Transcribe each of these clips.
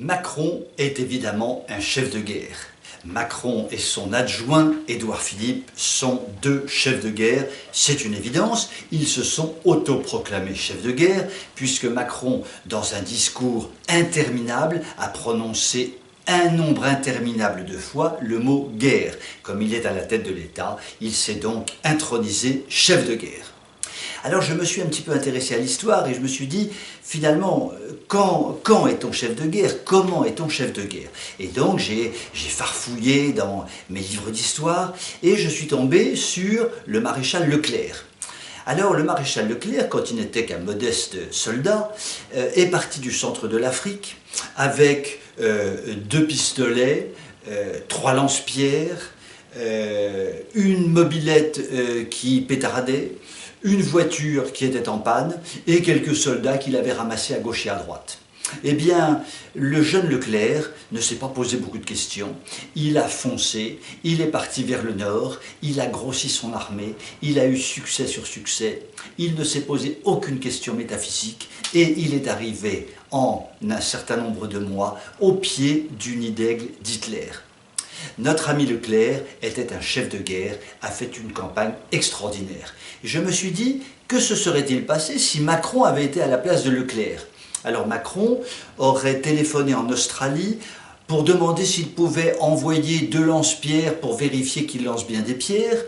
Macron est évidemment un chef de guerre. Macron et son adjoint, Édouard Philippe, sont deux chefs de guerre. C'est une évidence, ils se sont autoproclamés chefs de guerre, puisque Macron, dans un discours interminable, a prononcé un nombre interminable de fois le mot « guerre ». Comme il est à la tête de l'État, il s'est donc intronisé chef de guerre. Alors je me suis un petit peu intéressé à l'histoire et je me suis dit, finalement, quand est-on chef de guerre? Comment est-on chef de guerre? Et donc j'ai farfouillé dans mes livres d'histoire et je suis tombé sur le maréchal Leclerc. Alors le maréchal Leclerc, quand il n'était qu'un modeste soldat, est parti du centre de l'Afrique avec 2 pistolets, 3 lance-pierres, une mobilette qui pétardait, une voiture qui était en panne et quelques soldats qu'il avait ramassés à gauche et à droite. Eh bien, le jeune Leclerc ne s'est pas posé beaucoup de questions. Il a foncé, il est parti vers le nord, il a grossi son armée, il a eu succès sur succès. Il ne s'est posé aucune question métaphysique et il est arrivé en un certain nombre de mois au pied du nid d'aigle d'Hitler. Notre ami Leclerc était un chef de guerre, a fait une campagne extraordinaire. Je me suis dit, que se serait-il passé si Macron avait été à la place de Leclerc? Alors Macron aurait téléphoné en Australie pour demander s'il pouvait envoyer 2 lance-pierres pour vérifier qu'il lance bien des pierres.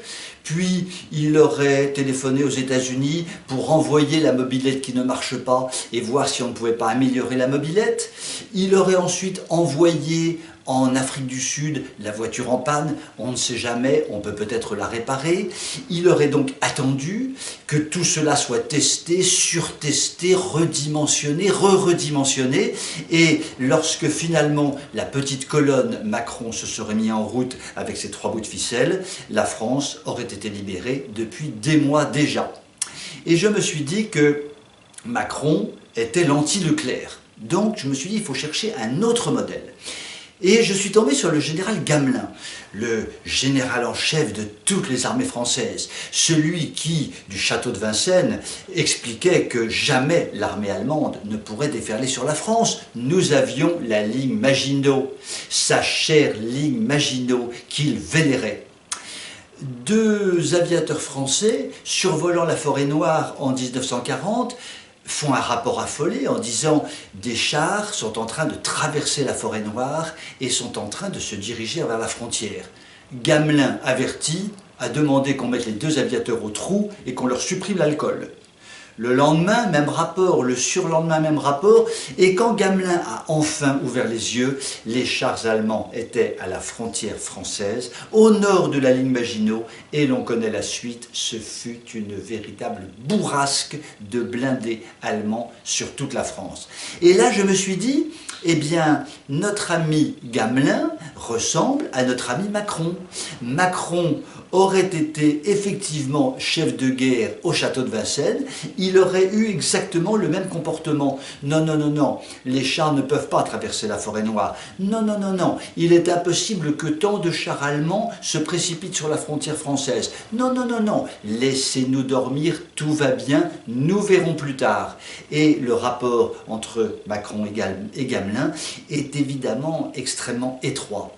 Puis il aurait téléphoné aux États-Unis pour envoyer la mobilette qui ne marche pas et voir si on ne pouvait pas améliorer la mobilette. Il aurait ensuite envoyé en Afrique du Sud la voiture en panne, on ne sait jamais, on peut peut-être la réparer. Il aurait donc attendu que tout cela soit testé, surtesté, redimensionné, redimensionné. Et lorsque finalement la petite colonne Macron se serait mise en route avec ses 3 bouts de ficelle, la France aurait été libérée depuis des mois déjà. Et je me suis dit que Macron était l'anti-Leclerc. Donc je me suis dit, il faut chercher un autre modèle. Et je suis tombé sur le général Gamelin, le général en chef de toutes les armées françaises, celui qui, du château de Vincennes, expliquait que jamais l'armée allemande ne pourrait déferler sur la France. Nous avions la ligne Maginot, sa chère ligne Maginot qu'il vénérait. 2 aviateurs français, survolant la forêt noire en 1940, font un rapport affolé en disant « Des chars sont en train de traverser la forêt noire et sont en train de se diriger vers la frontière. » Gamelin, averti, a demandé qu'on mette les 2 aviateurs au trou et qu'on leur supprime l'alcool. Le lendemain, même rapport, le surlendemain, même rapport, et quand Gamelin a enfin ouvert les yeux, les chars allemands étaient à la frontière française, au nord de la ligne Maginot, et l'on connaît la suite, ce fut une véritable bourrasque de blindés allemands sur toute la France. Et là, je me suis dit, eh bien, notre ami Gamelin ressemble à notre ami Macron. Macron aurait été effectivement chef de guerre au château de Vincennes, il aurait eu exactement le même comportement. Non, non, non, non, les chars ne peuvent pas traverser la forêt noire. Non, non, non, non, il est impossible que tant de chars allemands se précipitent sur la frontière française. Non, non, non, non, laissez-nous dormir, tout va bien, nous verrons plus tard. Et le rapport entre Macron et Gamelin est évidemment extrêmement étroit.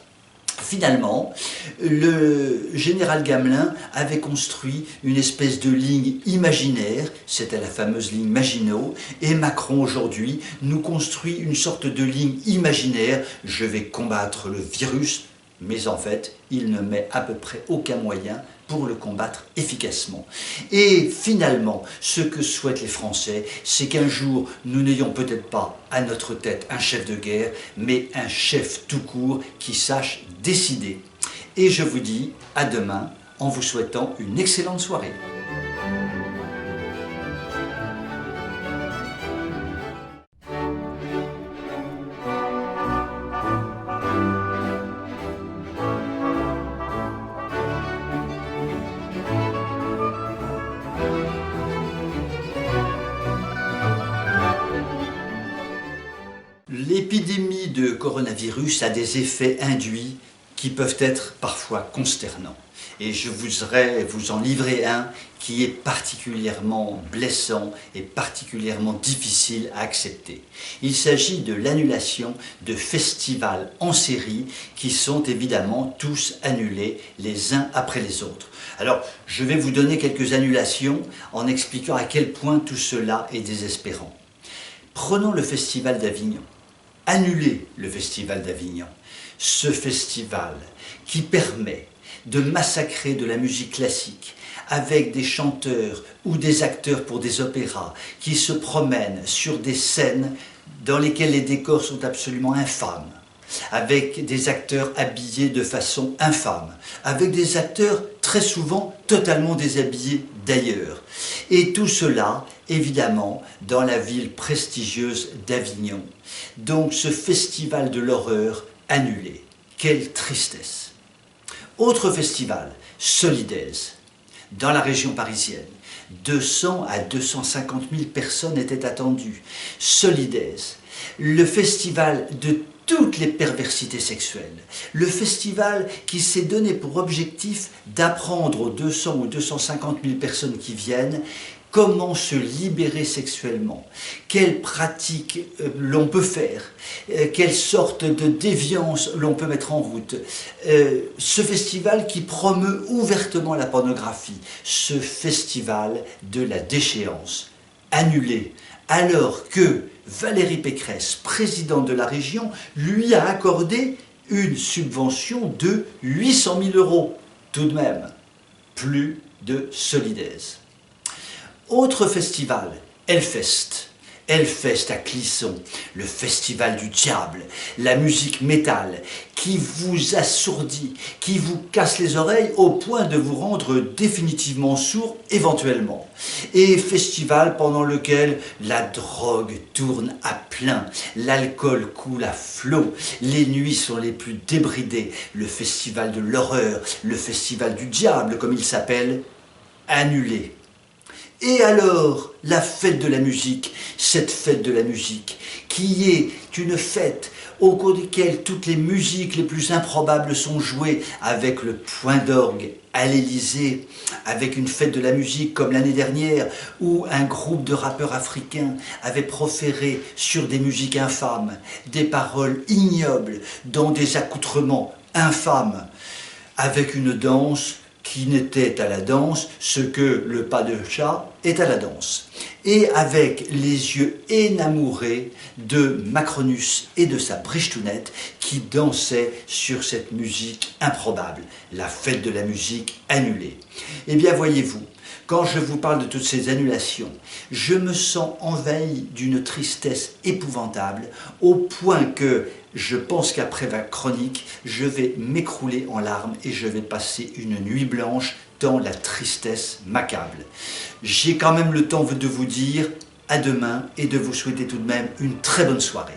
Finalement, le général Gamelin avait construit une espèce de ligne imaginaire, c'était la fameuse ligne Maginot, et Macron aujourd'hui nous construit une sorte de ligne imaginaire, je vais combattre le virus, mais en fait, il ne met à peu près aucun moyen pour le combattre efficacement. Et finalement, ce que souhaitent les Français, c'est qu'un jour, nous n'ayons peut-être pas à notre tête un chef de guerre, mais un chef tout court qui sache décider. Et je vous dis à demain en vous souhaitant une excellente soirée. L'épidémie de coronavirus a des effets induits qui peuvent être parfois consternants. Et je voudrais vous en livrer un qui est particulièrement blessant et particulièrement difficile à accepter. Il s'agit de l'annulation de festivals en série qui sont évidemment tous annulés les uns après les autres. Alors, je vais vous donner quelques annulations en expliquant à quel point tout cela est désespérant. Prenons le Festival d'Avignon. Annulez le Festival d'Avignon. Ce festival qui permet de massacrer de la musique classique avec des chanteurs ou des acteurs pour des opéras qui se promènent sur des scènes dans lesquelles les décors sont absolument infâmes, avec des acteurs habillés de façon infâme, avec des acteurs très souvent totalement déshabillés d'ailleurs. Et tout cela, évidemment, dans la ville prestigieuse d'Avignon. Donc ce festival de l'horreur annulé. Quelle tristesse! Autre festival, Solidaise, dans la région parisienne. 200 à 250 000 personnes étaient attendues. Solidaise, le festival de toutes les perversités sexuelles. Le festival qui s'est donné pour objectif d'apprendre aux 200 ou 250 000 personnes qui viennent comment se libérer sexuellement, quelles pratiques l'on peut faire, quelle sorte de déviance l'on peut mettre en route. Ce festival qui promeut ouvertement la pornographie, ce festival de la déchéance, annulé, alors que Valérie Pécresse, présidente de la région, lui a accordé une subvention de 800 000 €, tout de même, plus de Solidaise. Autre festival, Hellfest. Hellfest à Clisson, le festival du diable, la musique métal qui vous assourdit, qui vous casse les oreilles au point de vous rendre définitivement sourd éventuellement. Et festival pendant lequel la drogue tourne à plein, l'alcool coule à flot, les nuits sont les plus débridées, le festival de l'horreur, le festival du diable comme il s'appelle, annulé. Et alors, la fête de la musique, cette fête de la musique, qui est une fête au cours desquelles toutes les musiques les plus improbables sont jouées avec le point d'orgue à l'Élysée, avec une fête de la musique comme l'année dernière où un groupe de rappeurs africains avait proféré sur des musiques infâmes, des paroles ignobles, dans des accoutrements infâmes, avec une danse qui n'était à la danse ce que le pas de chat est à la danse, et avec les yeux énamourés de Macronus et de sa brichetounette qui dansaient sur cette musique improbable, la fête de la musique annulée. Eh bien voyez-vous, quand je vous parle de toutes ces annulations, je me sens envahi d'une tristesse épouvantable, au point que je pense qu'après ma chronique, je vais m'écrouler en larmes et je vais passer une nuit blanche dans la tristesse m'accable. J'ai quand même le temps de vous dire à demain et de vous souhaiter tout de même une très bonne soirée.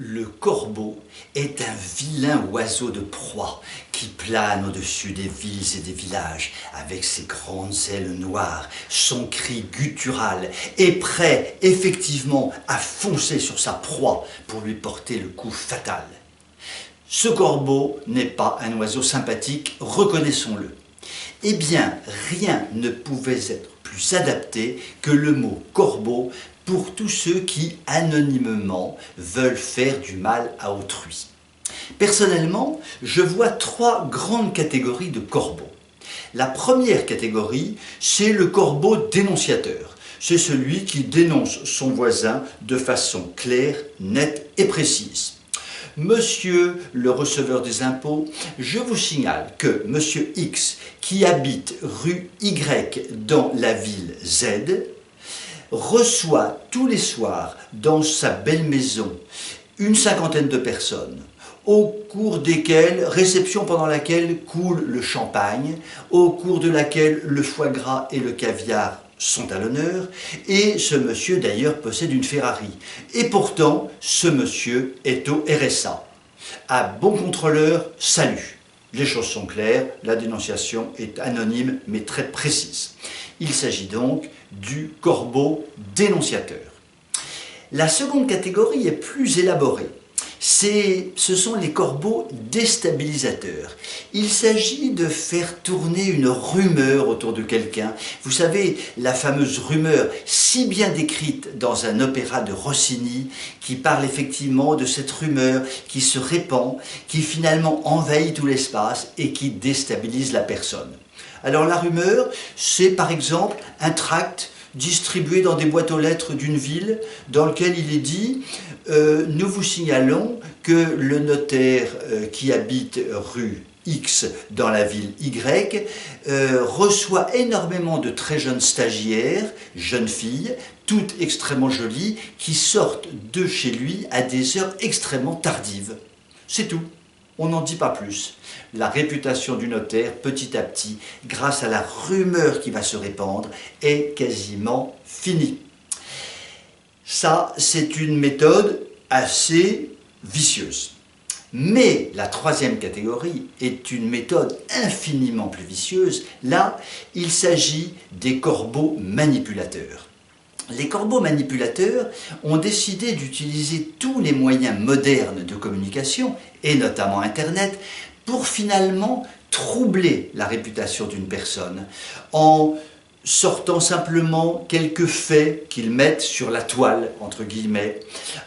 Le corbeau est un vilain oiseau de proie qui plane au-dessus des villes et des villages avec ses grandes ailes noires, son cri guttural et prêt effectivement à foncer sur sa proie pour lui porter le coup fatal. Ce corbeau n'est pas un oiseau sympathique, reconnaissons-le. Eh bien, rien ne pouvait être plus adapté que le mot corbeau pour tous ceux qui, anonymement, veulent faire du mal à autrui. Personnellement, je vois trois grandes catégories de corbeaux. La première catégorie, c'est le corbeau dénonciateur. C'est celui qui dénonce son voisin de façon claire, nette et précise. Monsieur le receveur des impôts, je vous signale que Monsieur X, qui habite rue Y dans la ville Z, reçoit tous les soirs dans sa belle maison une cinquantaine de personnes, au cours desquelles, réception pendant laquelle coule le champagne, au cours de laquelle le foie gras et le caviar sont à l'honneur, et ce monsieur d'ailleurs possède une Ferrari. Et pourtant, ce monsieur est au RSA. À bon contrôleur, salut. Les choses sont claires, la dénonciation est anonyme mais très précise. Il s'agit donc du corbeau dénonciateur. La seconde catégorie est plus élaborée. Ce sont les corbeaux déstabilisateurs. Il s'agit de faire tourner une rumeur autour de quelqu'un. Vous savez, la fameuse rumeur si bien décrite dans un opéra de Rossini, qui parle effectivement de cette rumeur qui se répand, qui finalement envahit tout l'espace et qui déstabilise la personne. Alors la rumeur, c'est par exemple un tract distribué dans des boîtes aux lettres d'une ville dans lequel il est dit nous vous signalons que le notaire qui habite rue X dans la ville Y reçoit énormément de très jeunes stagiaires, jeunes filles, toutes extrêmement jolies, qui sortent de chez lui à des heures extrêmement tardives. C'est tout. On n'en dit pas plus. La réputation du notaire, petit à petit, grâce à la rumeur qui va se répandre, est quasiment finie. Ça, c'est une méthode assez vicieuse. Mais la troisième catégorie est une méthode infiniment plus vicieuse. Là, il s'agit des corbeaux manipulateurs. Les corbeaux manipulateurs ont décidé d'utiliser tous les moyens modernes de communication, et notamment Internet, pour finalement troubler la réputation d'une personne, en sortant simplement quelques faits qu'ils mettent sur la toile, entre guillemets,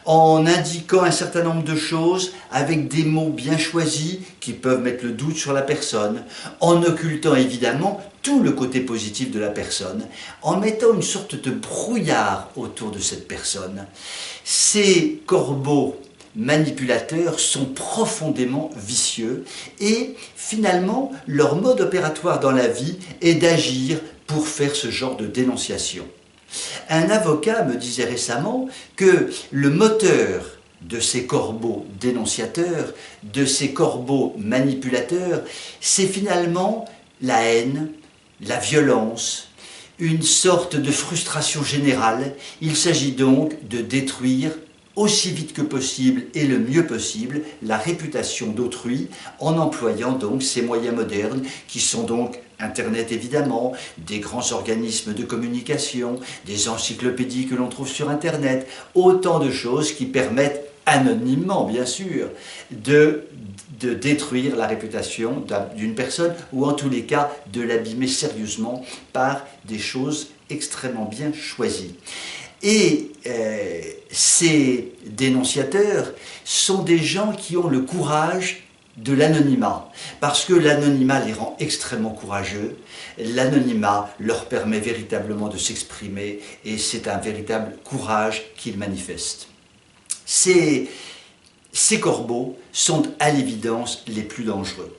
en indiquant un certain nombre de choses avec des mots bien choisis qui peuvent mettre le doute sur la personne, en occultant évidemment tout le côté positif de la personne, en mettant une sorte de brouillard autour de cette personne. Ces corbeaux manipulateurs sont profondément vicieux et finalement leur mode opératoire dans la vie est d'agir pour faire ce genre de dénonciation. Un avocat me disait récemment que le moteur de ces corbeaux dénonciateurs, de ces corbeaux manipulateurs, c'est finalement la haine, la violence, une sorte de frustration générale. Il s'agit donc de détruire aussi vite que possible et le mieux possible la réputation d'autrui en employant donc ces moyens modernes qui sont donc Internet évidemment, des grands organismes de communication, des encyclopédies que l'on trouve sur Internet, autant de choses qui permettent anonymement bien sûr de détruire la réputation d'une personne ou en tous les cas de l'abîmer sérieusement par des choses extrêmement bien choisies. Et ces dénonciateurs sont des gens qui ont le courage de l'anonymat, parce que l'anonymat les rend extrêmement courageux, l'anonymat leur permet véritablement de s'exprimer et c'est un véritable courage qu'ils manifestent. Ces corbeaux sont à l'évidence les plus dangereux.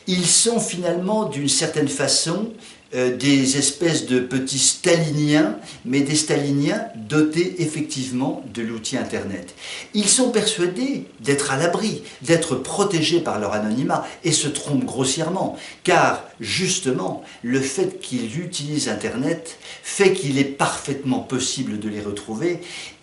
Ils sont finalement d'une certaine façon des espèces de petits staliniens, mais des staliniens dotés effectivement de l'outil Internet. Ils sont persuadés d'être à l'abri, d'être protégés par leur anonymat et se trompent grossièrement, car justement le fait qu'ils utilisent Internet fait qu'il est parfaitement possible de les retrouver.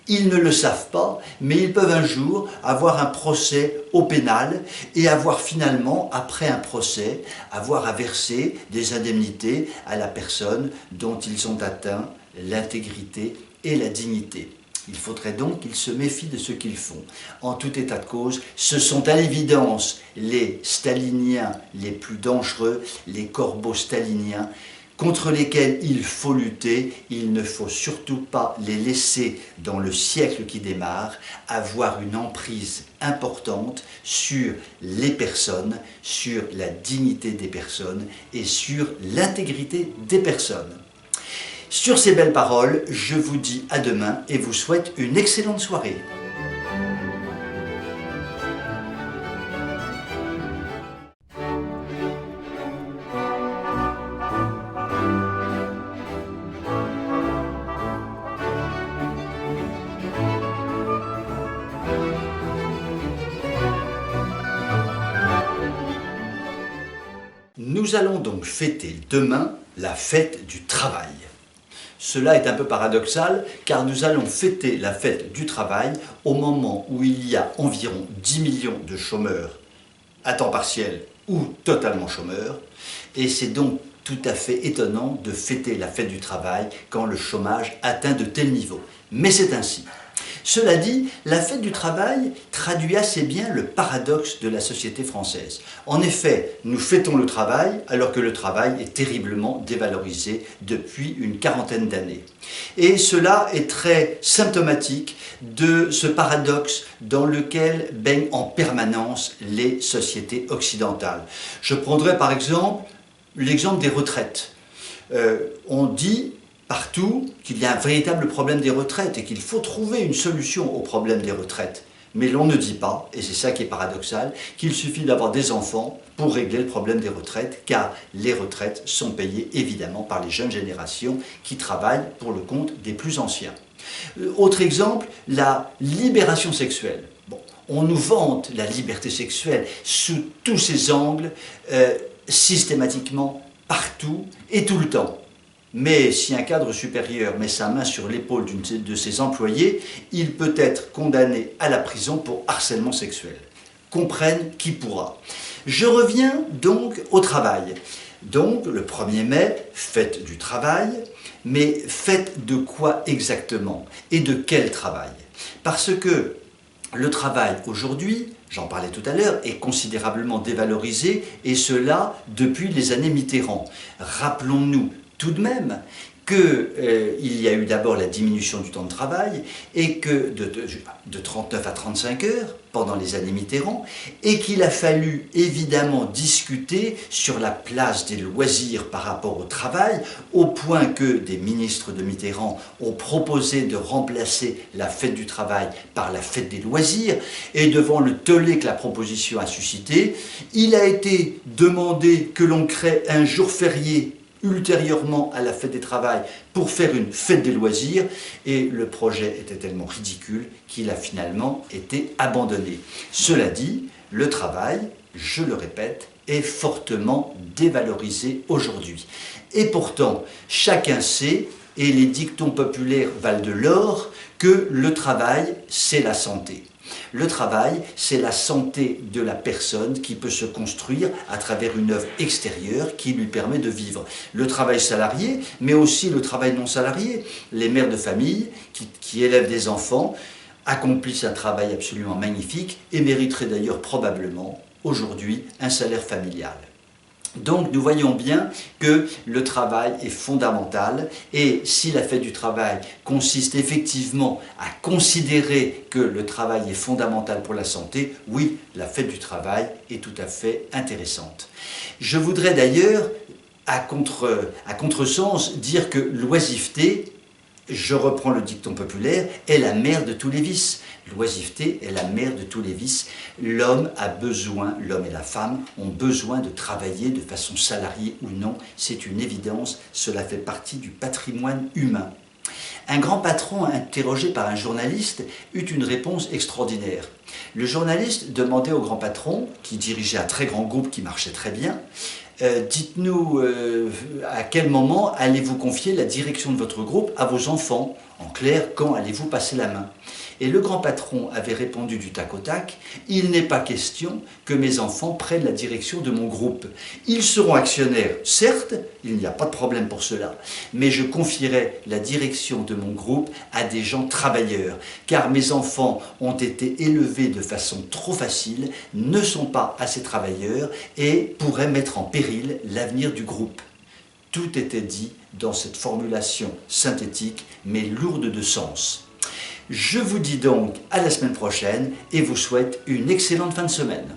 Ils ne le savent pas, mais ils peuvent un jour avoir un procès au pénal et avoir finalement, après un procès, avoir à verser des indemnités à la personne dont ils ont atteint l'intégrité et la dignité. Il faudrait donc qu'ils se méfient de ce qu'ils font. En tout état de cause, ce sont à l'évidence les staliniens les plus dangereux, les corbeaux staliniens, contre lesquels il faut lutter. Il ne faut surtout pas les laisser, dans le siècle qui démarre, avoir une emprise importante sur les personnes, sur la dignité des personnes et sur l'intégrité des personnes. Sur ces belles paroles, je vous dis à demain et vous souhaite une excellente soirée. Nous allons donc fêter demain la fête du travail. Cela est un peu paradoxal car nous allons fêter la fête du travail au moment où il y a environ 10 millions de chômeurs à temps partiel ou totalement chômeurs, et c'est donc tout à fait étonnant de fêter la fête du travail quand le chômage atteint de tels niveaux. Mais c'est ainsi. Cela dit, la fête du travail traduit assez bien le paradoxe de la société française. En effet, nous fêtons le travail alors que le travail est terriblement dévalorisé depuis une quarantaine d'années. Et cela est très symptomatique de ce paradoxe dans lequel baignent en permanence les sociétés occidentales. Je prendrai par exemple l'exemple des retraites. On dit partout qu'il y a un véritable problème des retraites et qu'il faut trouver une solution au problème des retraites. Mais l'on ne dit pas, et c'est ça qui est paradoxal, qu'il suffit d'avoir des enfants pour régler le problème des retraites, car les retraites sont payées évidemment par les jeunes générations qui travaillent pour le compte des plus anciens. Autre exemple, la libération sexuelle. Bon, on nous vante la liberté sexuelle sous tous ses angles, systématiquement, partout et tout le temps. Mais si un cadre supérieur met sa main sur l'épaule d'une de ses employés, il peut être condamné à la prison pour harcèlement sexuel. Comprenne qui pourra. Je reviens donc au travail. Donc le 1er mai, fête du travail, mais fête de quoi exactement? Et de quel travail? Parce que le travail aujourd'hui, j'en parlais tout à l'heure, est considérablement dévalorisé, et cela depuis les années Mitterrand. Rappelons-nous tout de même qu'il y a eu d'abord la diminution du temps de travail et que de 39 à 35 heures pendant les années Mitterrand, et qu'il a fallu évidemment discuter sur la place des loisirs par rapport au travail, au point que des ministres de Mitterrand ont proposé de remplacer la fête du travail par la fête des loisirs, et devant le tollé que la proposition a suscité, il a été demandé que l'on crée un jour férié ultérieurement à la fête des travail pour faire une fête des loisirs, et le projet était tellement ridicule qu'il a finalement été abandonné. Cela dit, le travail, je le répète, est fortement dévalorisé aujourd'hui. Et pourtant, chacun sait, et les dictons populaires valent de l'or, que le travail, c'est la santé. Le travail, c'est la santé de la personne qui peut se construire à travers une œuvre extérieure qui lui permet de vivre. Le travail salarié, mais aussi le travail non salarié. Les mères de famille qui élèvent des enfants accomplissent un travail absolument magnifique et mériteraient d'ailleurs probablement aujourd'hui un salaire familial. Donc nous voyons bien que le travail est fondamental, et si la fête du travail consiste effectivement à considérer que le travail est fondamental pour la santé, oui, la fête du travail est tout à fait intéressante. Je voudrais d'ailleurs, à contresens, dire que l'oisiveté, je reprends le dicton populaire, est la mère de tous les vices. L'oisiveté est la mère de tous les vices. L'homme a besoin, l'homme et la femme ont besoin de travailler de façon salariée ou non. C'est une évidence, cela fait partie du patrimoine humain. Un grand patron interrogé par un journaliste eut une réponse extraordinaire. Le journaliste demandait au grand patron, qui dirigeait un très grand groupe qui marchait très bien, dites-nous à quel moment allez-vous confier la direction de votre groupe à vos enfants? En clair, quand allez-vous passer la main? Et le grand patron avait répondu du tac au tac, « Il n'est pas question que mes enfants prennent la direction de mon groupe. Ils seront actionnaires, certes, il n'y a pas de problème pour cela, mais je confierai la direction de mon groupe à des gens travailleurs, car mes enfants ont été élevés de façon trop facile, ne sont pas assez travailleurs et pourraient mettre en péril l'avenir du groupe. » Tout était dit dans cette formulation synthétique, mais lourde de sens. Je vous dis donc à la semaine prochaine et vous souhaite une excellente fin de semaine.